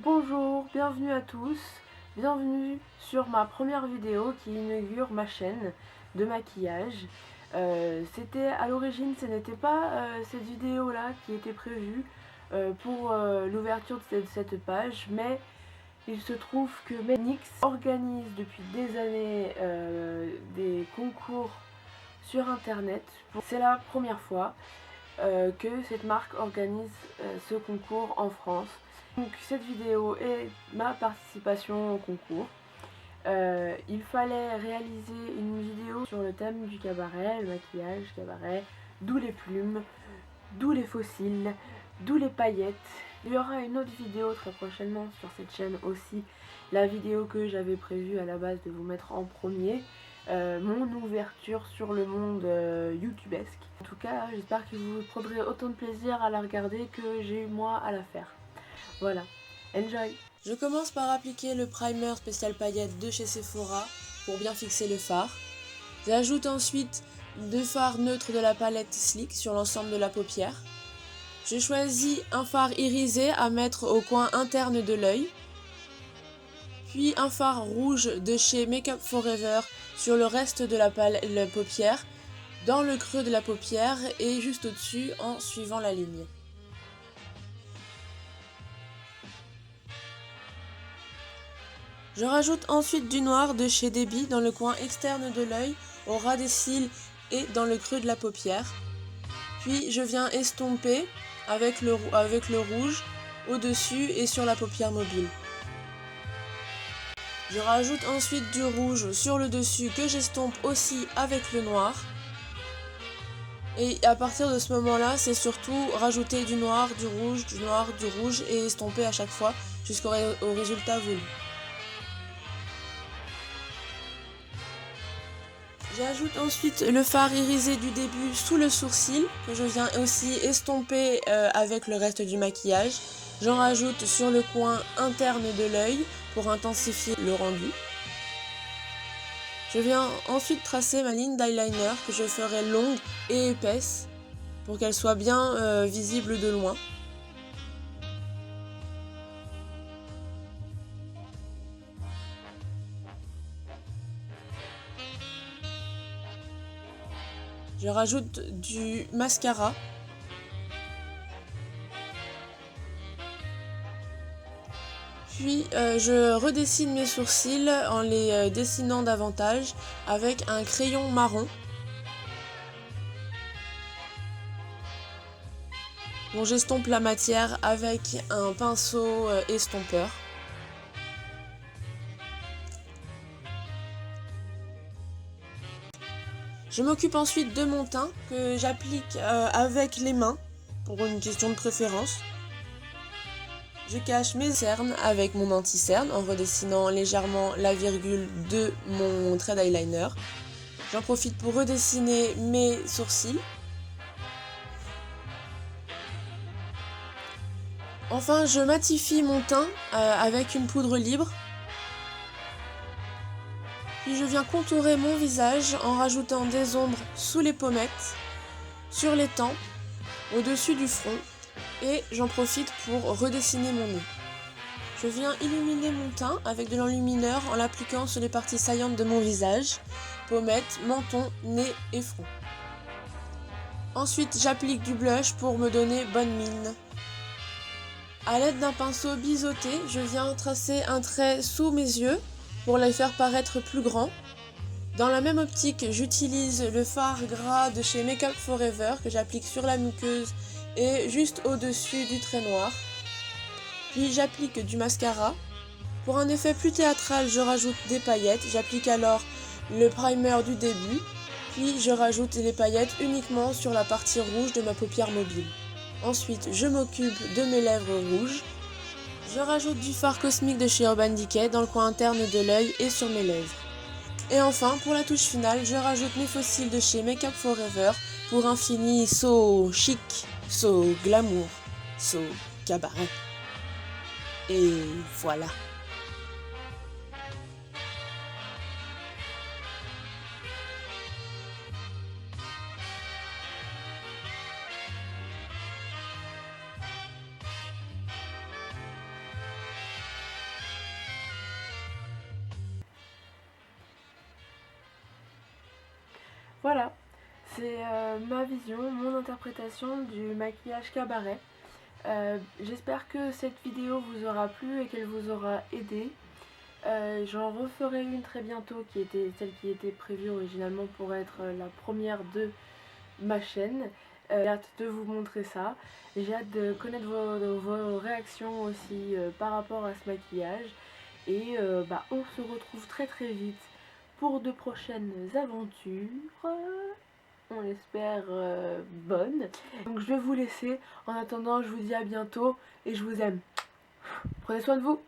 Bonjour, bienvenue à tous, bienvenue sur ma première vidéo qui inaugure ma chaîne de maquillage. C'était à l'origine, ce n'était pas cette vidéo là qui était prévue pour l'ouverture de cette page, mais il se trouve que Menix organise depuis des années des concours sur internet. C'est la première fois que cette marque organise ce concours en France. Donc cette vidéo est ma participation au concours. Il fallait réaliser une vidéo sur le thème du cabaret, le maquillage, cabaret, d'où les plumes, d'où les fossiles, d'où les paillettes. Il y aura une autre vidéo très prochainement sur cette chaîne aussi, la vidéo que j'avais prévue à la base de vous mettre en premier. Mon ouverture sur le monde youtubesque. En tout cas, j'espère que vous prendrez autant de plaisir à la regarder que j'ai eu moi à la faire. Voilà, enjoy! Je commence par appliquer le primer spécial paillettes de chez Sephora pour bien fixer le fard. J'ajoute ensuite 2 fards neutres de la palette Sleek sur l'ensemble de la paupière. Je choisis un fard irisé à mettre au coin interne de l'œil. Puis un fard rouge de chez Make Up For Ever sur le reste de la paupière, dans le creux de la paupière et juste au-dessus en suivant la ligne. Je rajoute ensuite du noir de chez Debbie dans le coin externe de l'œil, au ras des cils et dans le creux de la paupière. Puis je viens estomper avec le rouge au-dessus et sur la paupière mobile. Je rajoute ensuite du rouge sur le dessus que j'estompe aussi avec le noir. Et à partir de ce moment-là, c'est surtout rajouter du noir, du rouge et estomper à chaque fois jusqu'au résultat voulu. J'ajoute ensuite le fard irisé du début sous le sourcil, que je viens aussi estomper avec le reste du maquillage. J'en rajoute sur le coin interne de l'œil pour intensifier le rendu. Je viens ensuite tracer ma ligne d'eyeliner que je ferai longue et épaisse pour qu'elle soit bien visible de loin. Je rajoute du mascara. Puis je redessine mes sourcils en les dessinant davantage avec un crayon marron dont j'estompe la matière avec un pinceau estompeur. Je m'occupe ensuite de mon teint que j'applique avec les mains pour une question de préférence. Je cache mes cernes avec mon anti-cerne en redessinant légèrement la virgule de mon trait d'eyeliner. J'en profite pour redessiner mes sourcils. Enfin, je matifie mon teint avec une poudre libre. Puis je viens contourer mon visage en rajoutant des ombres sous les pommettes, sur les tempes, au-dessus du front. Et j'en profite pour redessiner mon nez. Je viens illuminer mon teint avec de l'enlumineur en l'appliquant sur les parties saillantes de mon visage, pommettes, menton, nez et front. Ensuite, j'applique du blush pour me donner bonne mine. A l'aide d'un pinceau biseauté, je viens tracer un trait sous mes yeux pour les faire paraître plus grands. Dans la même optique, j'utilise le fard gras de chez Make Up For Ever que j'applique sur la muqueuse et juste au-dessus du trait noir. Puis j'applique du mascara. Pour un effet plus théâtral, je rajoute des paillettes. J'applique alors le primer du début. Puis je rajoute les paillettes uniquement sur la partie rouge de ma paupière mobile. Ensuite, je m'occupe de mes lèvres rouges. Je rajoute du fard cosmique de chez Urban Decay dans le coin interne de l'œil et sur mes lèvres. Et enfin, pour la touche finale, je rajoute mes fossiles de chez Make Up For Ever pour un fini so chic, so glamour, so cabaret. Et voilà. Voilà, c'est ma vision, mon interprétation du maquillage cabaret. J'espère que cette vidéo vous aura plu et qu'elle vous aura aidé. J'en referai une très bientôt qui était celle qui était prévue originalement pour être la première de ma chaîne. J'ai hâte de vous montrer ça. J'ai hâte de connaître vos réactions aussi par rapport à ce maquillage. Et on se retrouve très très vite pour de prochaines aventures. On l'espère bonnes. Donc je vais vous laisser. En attendant, je vous dis à bientôt et je vous aime. Prenez soin de vous.